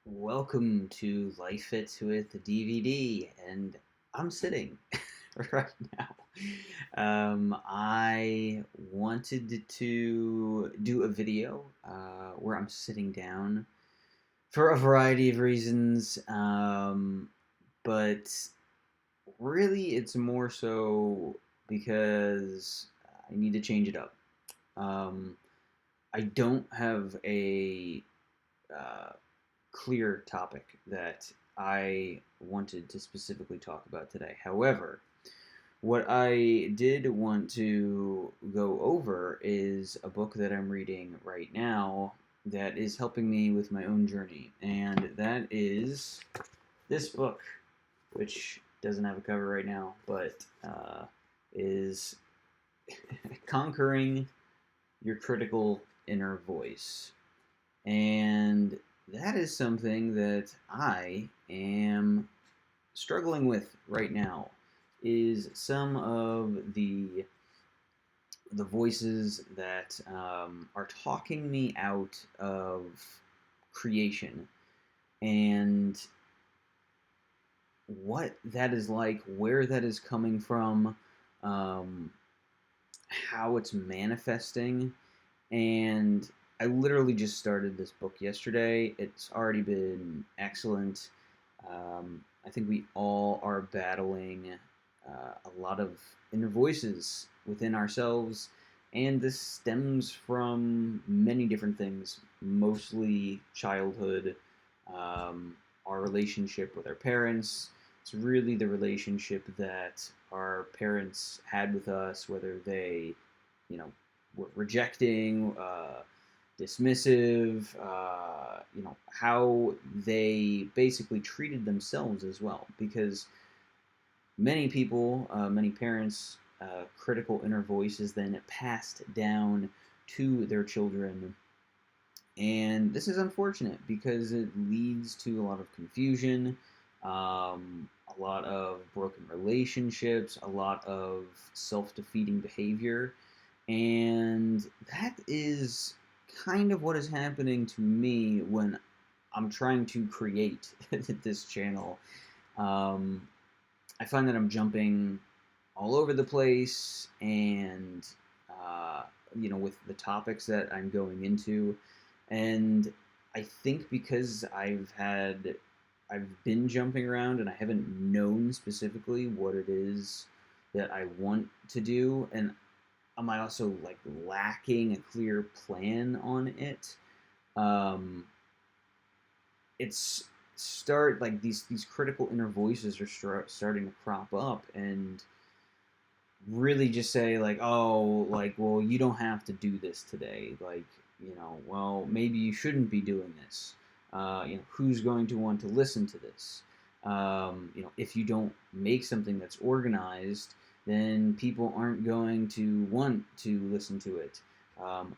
Welcome to Life Fits with the DVD, and I'm sitting right now. I wanted to do a video where I'm sitting down for a variety of reasons, but really it's more so because I need to change it up. Um, I don't have a uh, clear topic that I wanted to specifically talk about today. However, what I did want to go over is a book that I'm reading right now that is helping me with my own journey, and that is this book, which doesn't have a cover right now, but is Conquering Your Critical Inner Voice. And that is something that I am struggling with right now is some of the voices that are talking me out of creation and what that is like, where that is coming from, um, how it's manifesting. And I literally just started this book yesterday. It's already been excellent. I think we all are battling a lot of inner voices within ourselves, and this stems from many different things, mostly childhood, um, our relationship with our parents. It's really the relationship that our parents had with us, whether they, you know, were rejecting, dismissive, how they basically treated themselves as well. Because many people, many parents, critical inner voices then passed down to their children. And this is unfortunate because it leads to a lot of confusion, a lot of broken relationships, a lot of self defeating behavior. And that is kind of what is happening to me when I'm trying to create this channel. Um, I find that I'm jumping all over the place, and uh, with the topics that I'm going into, and I think because I've been jumping around and I haven't known specifically what it is that I want to do, and am I also like lacking a clear plan on it? Um, it's start like these critical inner voices are starting to crop up and really just say like, oh, like, well, you don't have to do this today, like, well, maybe you shouldn't be doing this. Who's going to want to listen to this? If you don't make something that's organized, then people aren't going to want to listen to it. um,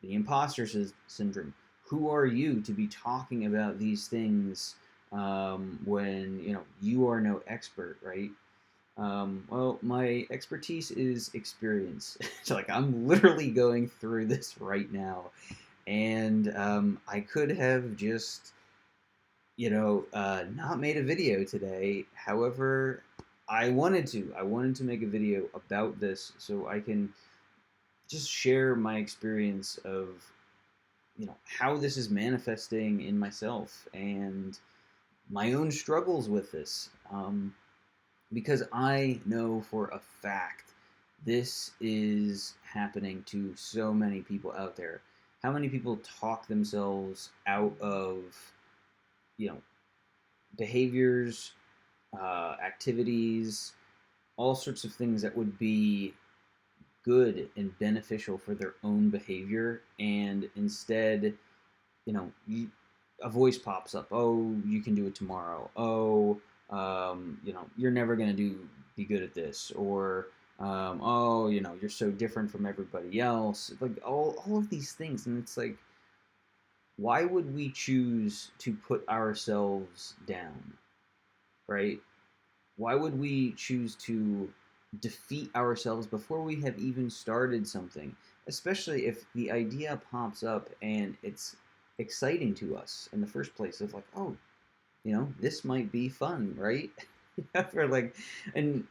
the imposter syndrome. Who are you to be talking about these things when you are no expert, right? Well, my expertise is experience. So, like, I'm literally going through this right now, and I could have just, not made a video today. However, I wanted to. I wanted to make a video about this so I can just share my experience of how this is manifesting in myself and my own struggles with this. Because I know for a fact this is happening to so many people out there. How many people talk themselves out of, you know, behaviors, activities, all sorts of things that would be good and beneficial for their own behavior, and instead, a voice pops up. Oh, you can do it tomorrow. Oh, you're never gonna be good at this, or oh, you're so different from everybody else. Like all of these things, and it's like, why would we choose to put ourselves down, right? Why would we choose to defeat ourselves before we have even started something? Especially if the idea pops up and it's exciting to us in the first place of like, oh, this might be fun, right? For like, and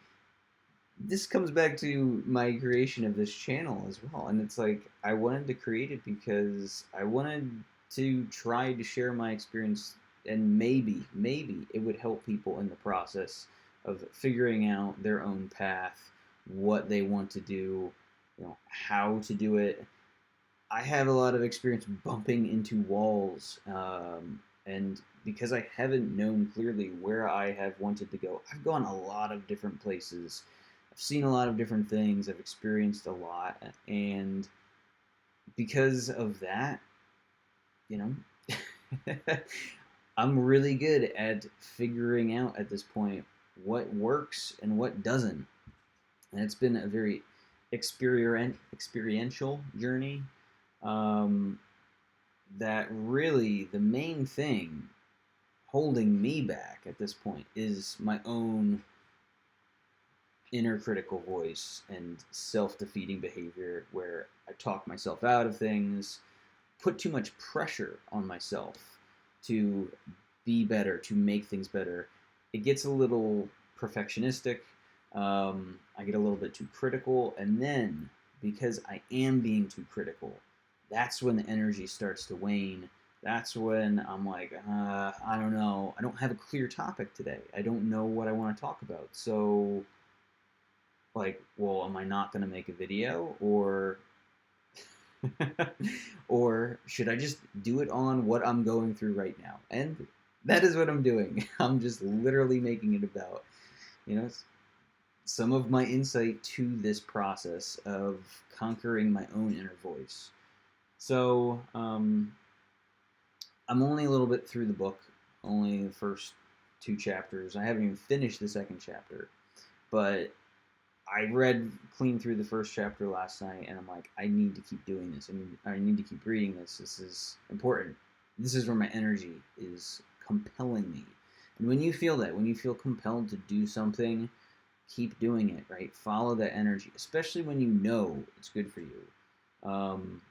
this comes back to my creation of this channel as well. And it's like, I wanted to create it because I wanted to try to share my experience, and maybe it would help people in the process of figuring out their own path, what they want to do, how to do it. I have a lot of experience bumping into walls, and because I haven't known clearly where I have wanted to go, I've gone a lot of different places. I've seen a lot of different things. I've experienced a lot, and because of that, you know, I'm really good at figuring out at this point what works and what doesn't. And it's been a very experiential journey. Um, that really the main thing holding me back at this point is my own inner critical voice and self-defeating behavior where I talk myself out of things, put too much pressure on myself to be better, to make things better. It gets a little perfectionistic. I get a little bit too critical, and then because I am being too critical, that's when the energy starts to wane. That's when I'm like, I don't know. I don't have a clear topic today. I don't know what I want to talk about. So, like, well, am I not going to make a video, or or should I just do it on what I'm going through right now? And that is what I'm doing. I'm just literally making it about, you know, some of my insight to this process of conquering my own inner voice. So, I'm only a little bit through the book, only the first two chapters. I haven't even finished the second chapter, but I read clean through the first chapter last night, and I'm like, I need to keep doing this. I need to keep reading this. This is important. This is where my energy is compelling me. And when you feel that, when you feel compelled to do something, keep doing it, right? Follow that energy, especially when you know it's good for you. Um,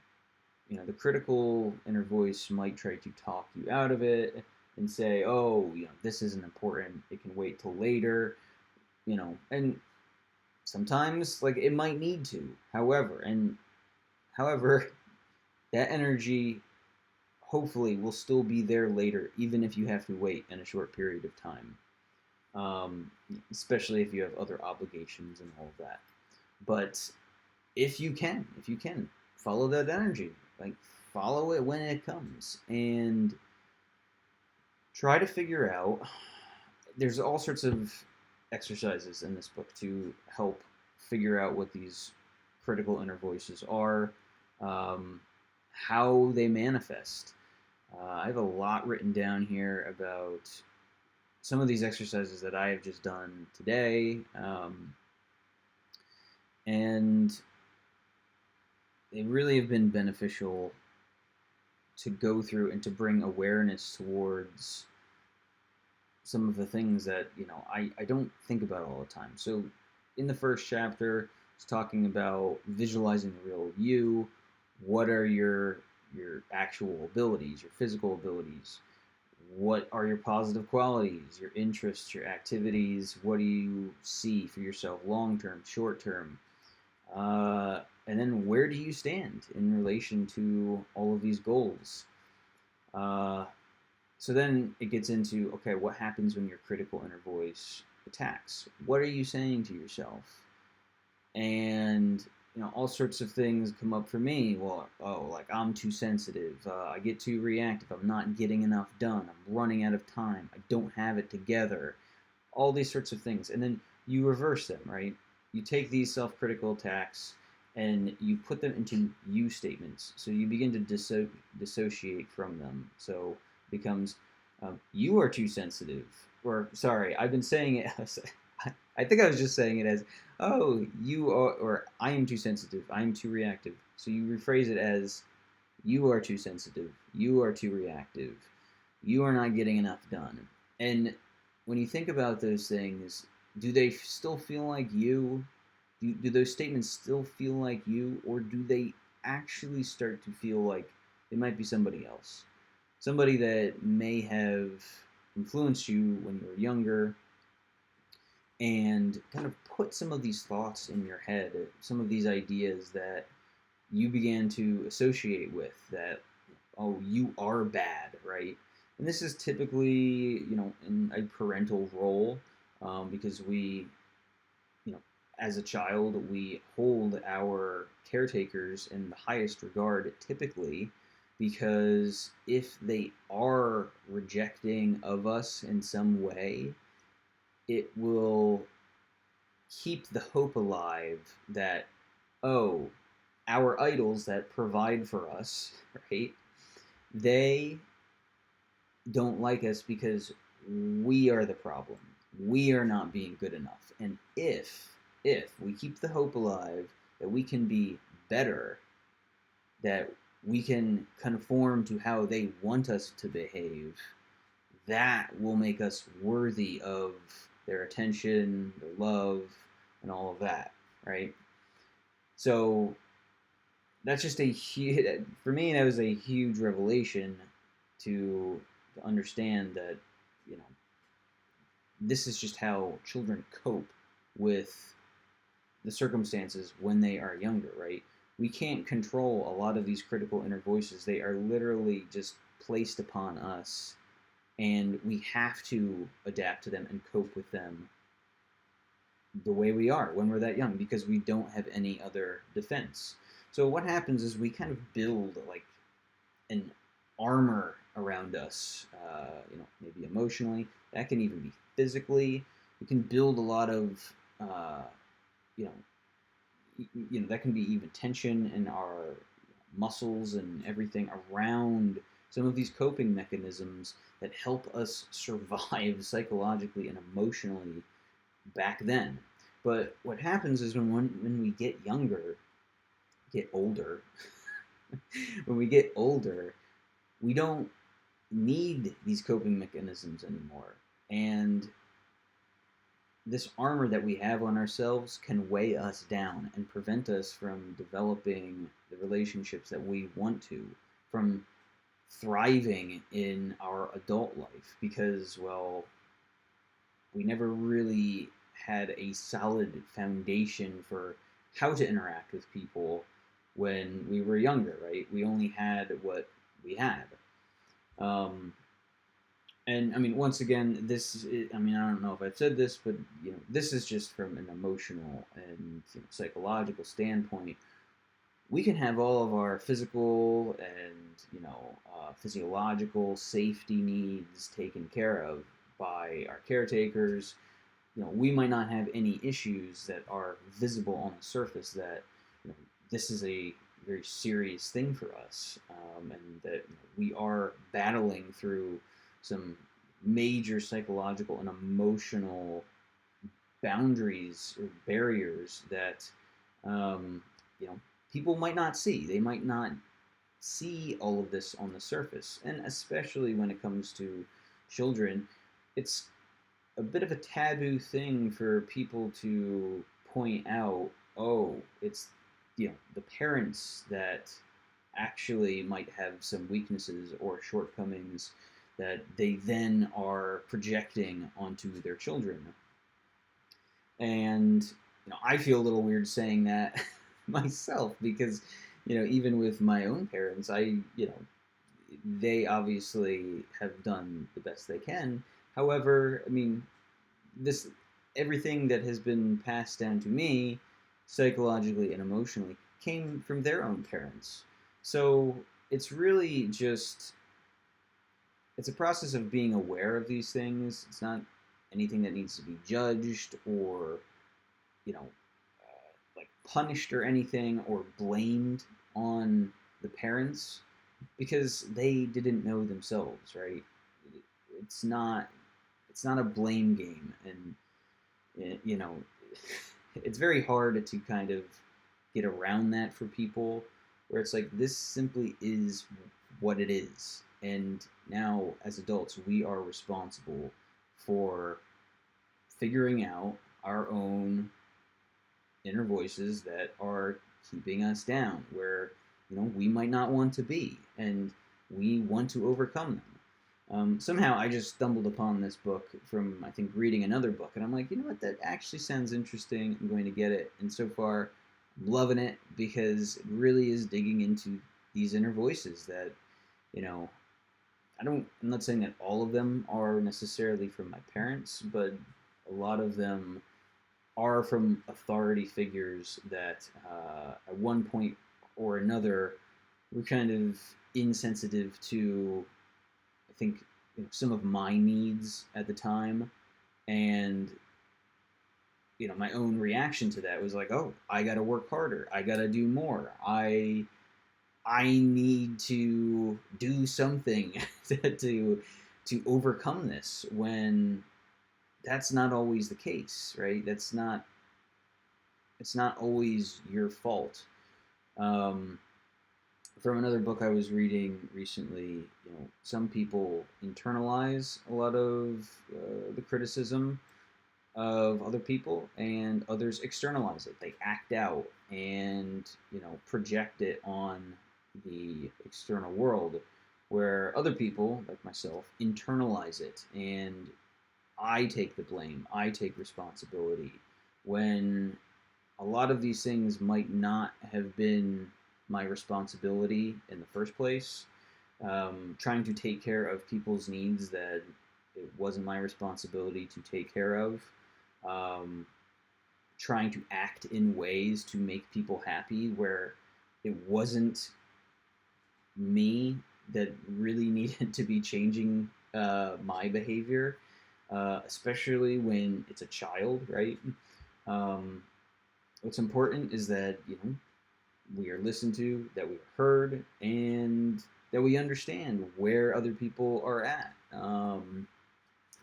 the critical inner voice might try to talk you out of it and say, oh, this isn't important. It can wait till later, and sometimes like it might need to. However, that energy hopefully will still be there later, even if you have to wait in a short period of time. Um, Especially if you have other obligations and all of that. But if you can, follow that energy. Like, follow it when it comes, and try to figure out. There's all sorts of exercises in this book to help figure out what these critical inner voices are, um, how they manifest. I have a lot written down here about some of these exercises that I have just done today, and they really have been beneficial to go through and to bring awareness towards some of the things that I don't think about all the time. So in the first chapter, it's talking about visualizing the real you. What are your actual abilities, your physical abilities? What are your positive qualities, your interests, your activities? What do you see for yourself long term, short term? And then where do you stand in relation to all of these goals? So then it gets into, okay, what happens when your critical inner voice attacks? What are you saying to yourself? And all sorts of things come up for me. Well, like I'm too sensitive. I get too reactive. I'm not getting enough done. I'm running out of time. I don't have it together. All these sorts of things, and then you reverse them, right? You take these self-critical attacks and you put them into you statements. So you begin to dissociate from them. So it becomes, you are too sensitive. Or, sorry, I've been saying it. I think I was just saying it as, oh, you are, or I am too sensitive. I am too reactive. So you rephrase it as, you are too sensitive. You are too reactive. You are not getting enough done. And when you think about those things, do they still feel like you? Do those statements still feel like you, or do they actually start to feel like it might be somebody else? somebody that may have influenced you when you were younger and kind of put some of these thoughts in your head, some of these ideas that you began to associate with that, oh, you are bad, right? And this is typically, in a parental role, because we, you know, as a child, we hold our caretakers in the highest regard typically, because if they are rejecting of us in some way, it will keep the hope alive that, oh, our idols that provide for us, right? They don't like us because we are the problem. We are not being good enough. And if we keep the hope alive that we can be better, that we can conform to how they want us to behave, that will make us worthy of their attention, their love, and all of that, right? So that's just a huge, for me, that was a huge revelation to understand that, you know, this is just how children cope with the circumstances when they are younger, right? We can't control a lot of these critical inner voices. They are literally just placed upon us, and we have to adapt to them and cope with them the way we are when we're that young because we don't have any other defense. So what happens is we kind of build like an armor around us, maybe emotionally. That can even be physically. We can build a lot of, you know, that can be even tension in our muscles and everything around some of these coping mechanisms that help us survive psychologically and emotionally back then. But what happens is when we get younger, get older, when we get older, we don't need these coping mechanisms anymore. And this armor that we have on ourselves can weigh us down and prevent us from developing the relationships that we want to, from thriving in our adult life because, well, we never really had a solid foundation for how to interact with people when we were younger, right? We only had what we had. Um, and I mean, once again, I mean, I don't know if I've said this, but this is just from an emotional and psychological standpoint. We can have all of our physical and physiological safety needs taken care of by our caretakers. We might not have any issues that are visible on the surface that this is a very serious thing for us, and that we are battling through some major psychological and emotional boundaries or barriers that um, you know people might not see. They might not see all of this on the surface, and especially when it comes to children, it's a bit of a taboo thing for people to point out. Oh, it's the parents that actually might have some weaknesses or shortcomings that they then are projecting onto their children. And I feel a little weird saying that myself because even with my own parents, they obviously have done the best they can. However, I mean, this everything that has been passed down to me psychologically and emotionally came from their own parents. So it's really just it's a process of being aware of these things. It's not anything that needs to be judged or like punished or anything or blamed on the parents because they didn't know themselves, right? It's not it's not a blame game, and it's very hard to kind of get around that for people where it's like this simply is what it is, and now as adults we are responsible for figuring out our own inner voices that are keeping us down where we might not want to be. And we want to overcome them. Somehow I just stumbled upon this book from, I think, reading another book, and I'm like, you know what, that actually sounds interesting. I'm going to get it. And so far, I'm loving it because it really is digging into these inner voices that, you know, I'm not saying that all of them are necessarily from my parents, but a lot of them are from authority figures that at one point or another were kind of insensitive to, I think, some of my needs at the time, and my own reaction to that was like, oh, I got to work harder, I got to do more, I need to do something to overcome this, when that's not always the case, right? It's not always your fault. Um, from another book I was reading recently, some people internalize a lot of the criticism of other people, and others externalize it. They act out and project it on the external world, where other people, like myself, internalize it, and I take the blame. I take responsibility when a lot of these things might not have been my responsibility in the first place. Trying to take care of people's needs that it wasn't my responsibility to take care of. Trying to act in ways to make people happy where it wasn't me that really needed to be changing my behavior, especially when it's a child, right? Um, what's important is that we are listened to, that we are heard, and that we understand where other people are at. And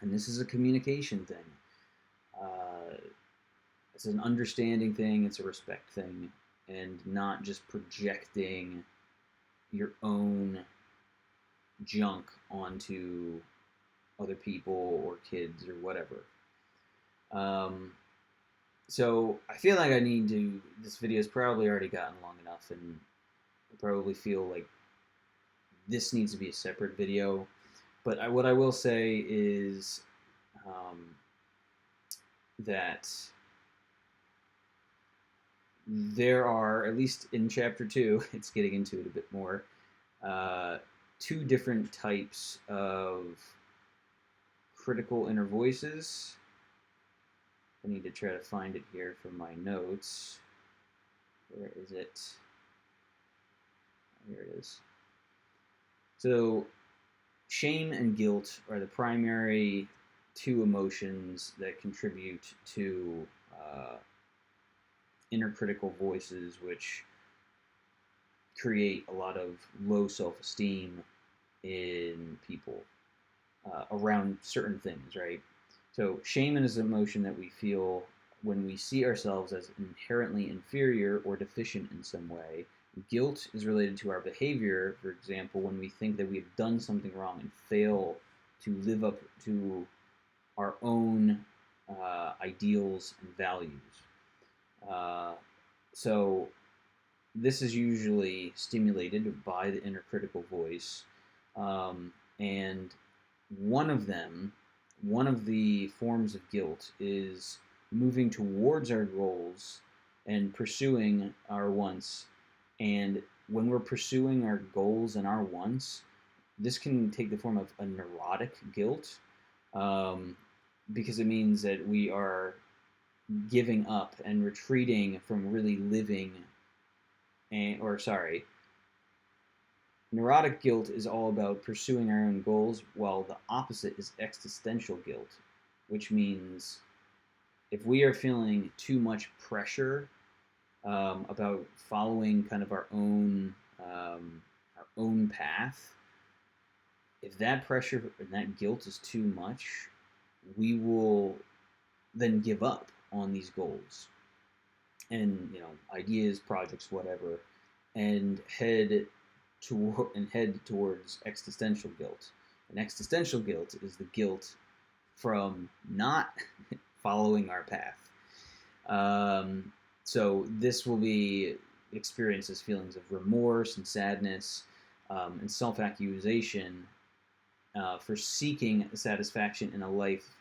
this is a communication thing. It's an understanding thing. It's a respect thing, and not just projecting your own junk onto other people or kids or whatever. So I feel like this video's probably already gotten long enough, and I probably feel like this needs to be a separate video. But what I will say is that there are, at least in chapter 2, it's getting into it a bit more, 2 different types of critical inner voices. I need to try to find it here from my notes. Where is it? Here it is. So, shame and guilt are the primary 2 emotions that contribute to inner critical voices, which create a lot of low self-esteem in people around certain things, right? So shame is an emotion that we feel when we see ourselves as inherently inferior or deficient in some way. Guilt is related to our behavior, for example, when we think that we have done something wrong and fail to live up to our own ideals and values. So this is usually stimulated by the inner critical voice, and one of the forms of guilt is moving towards our goals and pursuing our wants. And when we're pursuing our goals and our wants, this can take the form of a neurotic guilt, because it means that we are giving up and retreating from really living. Neurotic guilt is all about pursuing our own goals, while the opposite is existential guilt, which means if we are feeling too much pressure about following kind of our own path, if that pressure and that guilt is too much, we will then give up on these goals and ideas, projects, whatever, and head towards existential guilt. And existential guilt is the guilt from not following our path. So this will be experiences feelings of remorse and sadness, and self-accusation for seeking satisfaction in a life,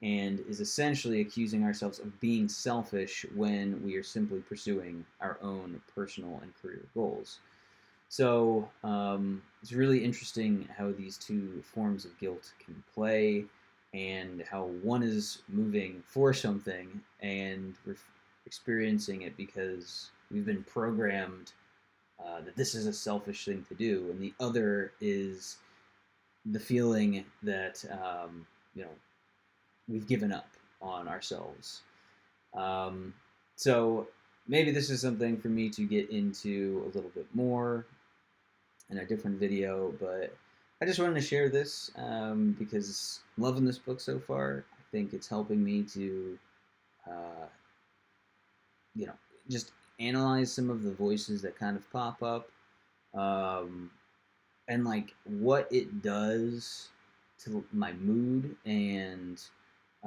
and is essentially accusing ourselves of being selfish when we are simply pursuing our own personal and career goals. So it's really interesting how these two forms of guilt can play, and how one is moving for something and we're experiencing it because we've been programmed that this is a selfish thing to do, and the other is the feeling that you know, we've given up on ourselves. Um, so maybe this is something for me to get into a little bit more in a different video, but I just wanted to share this because I'm loving this book so far. I think it's helping me to, uh, you know, just analyze some of the voices that kind of pop up, um, and like what it does to my mood and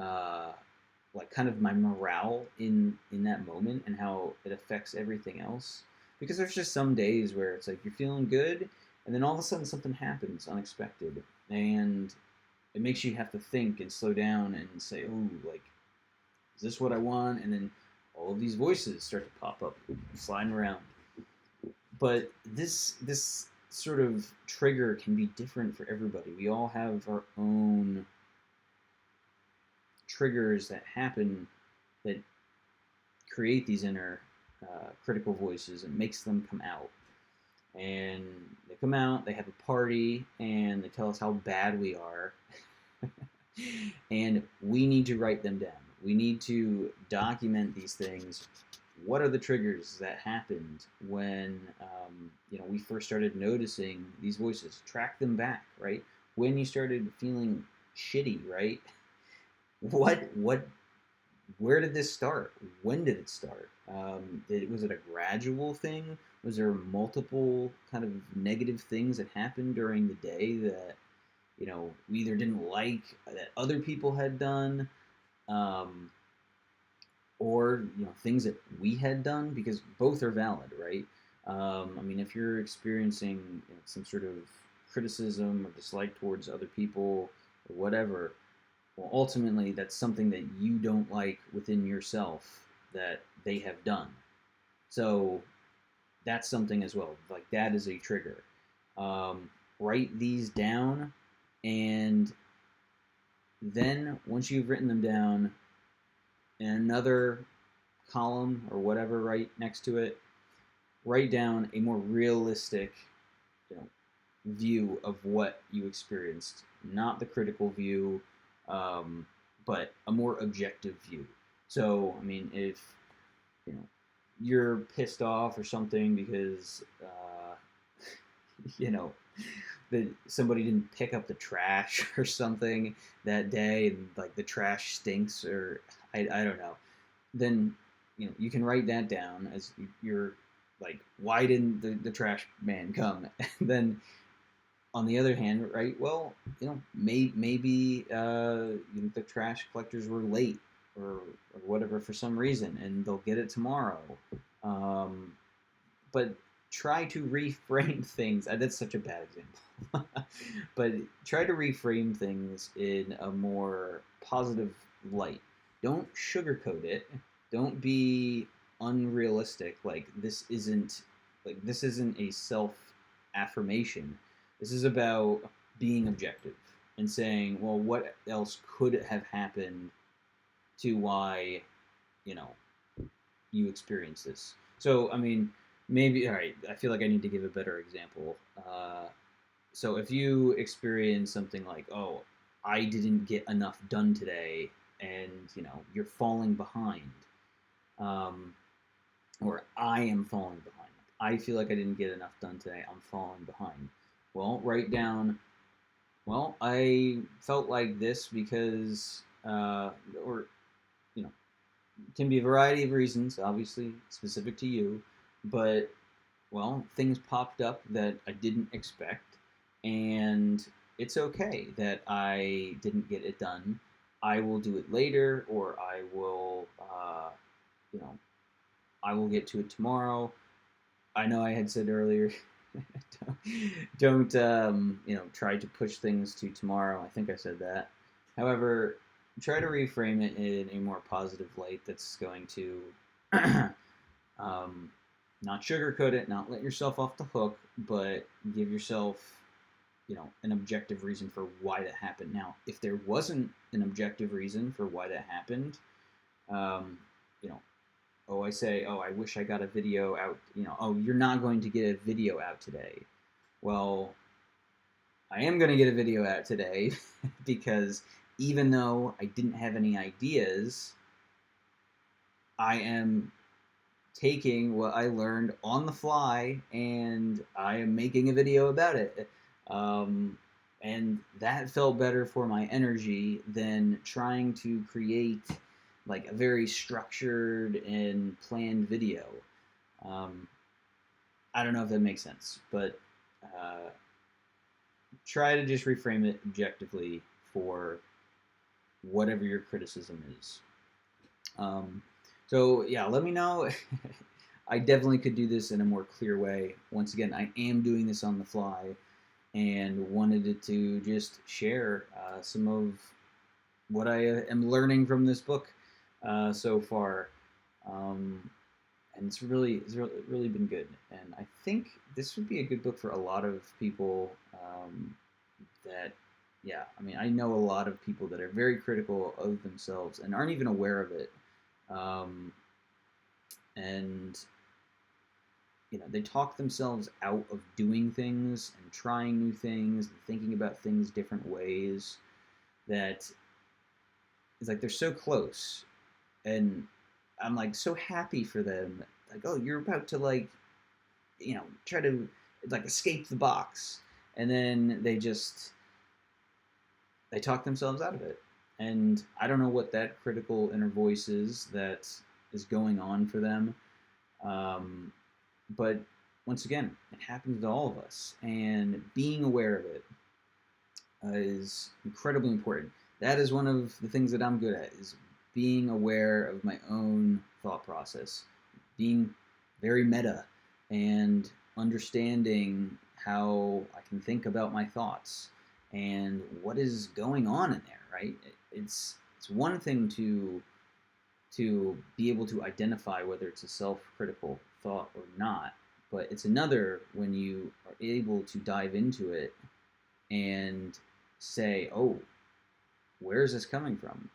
uh, like kind of my morale in that moment, and how it affects everything else. Because there's just some days where it's like you're feeling good, and then all of a sudden something happens unexpected, and it makes you have to think and slow down and say, "Oh, like, is this what I want?" And then all of these voices start to pop up, sliding around. But this sort of trigger can be different for everybody. We all have our own triggers that happen that create these inner critical voices and makes them come out. And they come out, they have a party, and they tell us how bad we are. And we need to write them down. We need to document these things. What are the triggers that happened when we first started noticing these voices? Track them back, right? When you started feeling shitty, right? What where did this start? When did it start? Was it a gradual thing? Was there multiple kind of negative things that happened during the day that we either didn't like that other people had done, um, or things that we had done? Because both are valid, right? I mean, if you're experiencing some sort of criticism or dislike towards other people or whatever, well, ultimately, that's something that you don't like within yourself that they have done. So that's something as well. Like, that is a trigger. Write these down, and then once you've written them down, in another column or whatever right next to it, write down a more realistic, you know, view of what you experienced, not the critical view, but a more objective view. So, I mean, if you're pissed off or something because that somebody didn't pick up the trash or something that day, and like the trash stinks, or I don't know, then you can write that down as you're like, why didn't the trash man come? And then on the other hand, right? Well, maybe the trash collectors were late, or whatever, for some reason, and they'll get it tomorrow. But try to reframe things. That's such a bad example. But try to reframe things in a more positive light. Don't sugarcoat it. Don't be unrealistic. This isn't a self affirmation. This is about being objective and saying, well, what else could have happened to why, you know, you experience this. So, I mean, maybe, all right, I feel like I need to give a better example. So if you experience something like, oh, I didn't get enough done today, and, you're falling behind, or I am falling behind. I feel like I didn't get enough done today. I'm falling behind. Well, write down, well, I felt like this because, or, it can be a variety of reasons, obviously specific to you, but, well, things popped up that I didn't expect, and it's okay that I didn't get it done. I will do it later, or I will get to it tomorrow. I know I had said earlier Don't try to push things to tomorrow. I think I said that. However, try to reframe it in a more positive light that's going to um, not sugarcoat it, not let yourself off the hook, but give yourself, an objective reason for why that happened. Now, if there wasn't an objective reason for why that happened, um, you know, I say, I wish I got a video out, you're not going to get a video out today. Well, I am going to get a video out today because even though I didn't have any ideas, I am taking what I learned on the fly and I am making a video about it. And that felt better for my energy than trying to create like a very structured and planned video. I don't know if that makes sense, but try to just reframe it objectively for whatever your criticism is. So yeah, let me know. I definitely could do this in a more clear way. Once again, I am doing this on the fly and wanted to just share some of what I am learning from this book so far. And it's really been good. And I think this would be a good book for a lot of people I know a lot of people that are very critical of themselves and aren't even aware of it. And they talk themselves out of doing things and trying new things and thinking about things different ways that it's like they're so close. And I'm like so happy for them. Like, oh, you're about to try to escape the box. And then they talk themselves out of it. And I don't know what that critical inner voice is that is going on for them. But once again, it happens to all of us. And being aware of it is incredibly important. That is one of the things that I'm good at, is being aware of my own thought process, being very meta and understanding how I can think about my thoughts and what is going on in there, right? It's one thing to be able to identify whether it's a self-critical thought or not, but it's another when you are able to dive into it and say, oh, where is this coming from?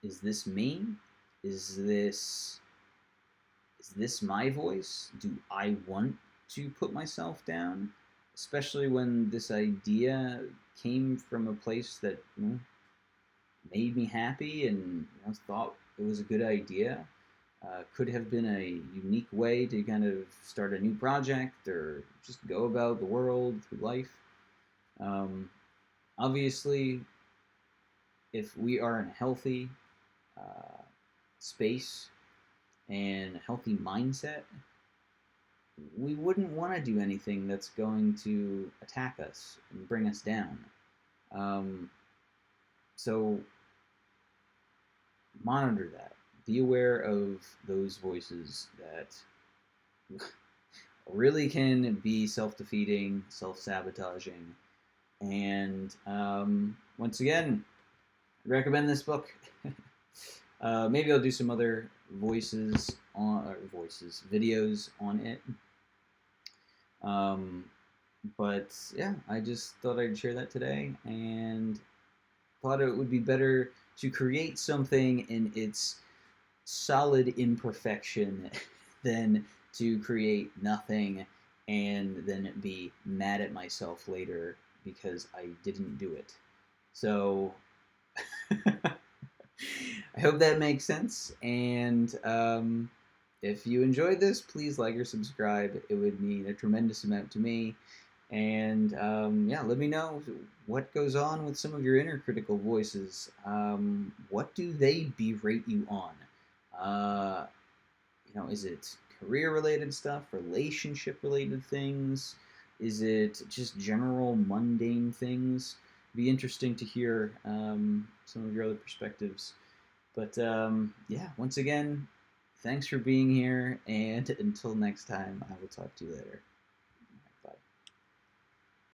Is this me? Is this my voice? Do I want to put myself down? Especially when this idea came from a place that made me happy and thought it was a good idea. Could have been a unique way to kind of start a new project or just go about the world through life. Obviously, if we are in a healthy space and a healthy mindset, we wouldn't want to do anything that's going to attack us and bring us down. So monitor that. Be aware of those voices that really can be self-defeating, self-sabotaging. And once again, I recommend this book. Maybe I'll do some other videos on it. But yeah, I just thought I'd share that today, and thought it would be better to create something in its solid imperfection than to create nothing and then be mad at myself later because I didn't do it. So I hope that makes sense. And if you enjoyed this, please like or subscribe. It would mean a tremendous amount to me. And let me know what goes on with some of your inner critical voices. What do they berate you on? Is it career-related stuff, relationship-related things? Is it just general mundane things? It'd be interesting to hear some of your other perspectives. But once again, Thanks for being here, and until next time, I will talk to you later.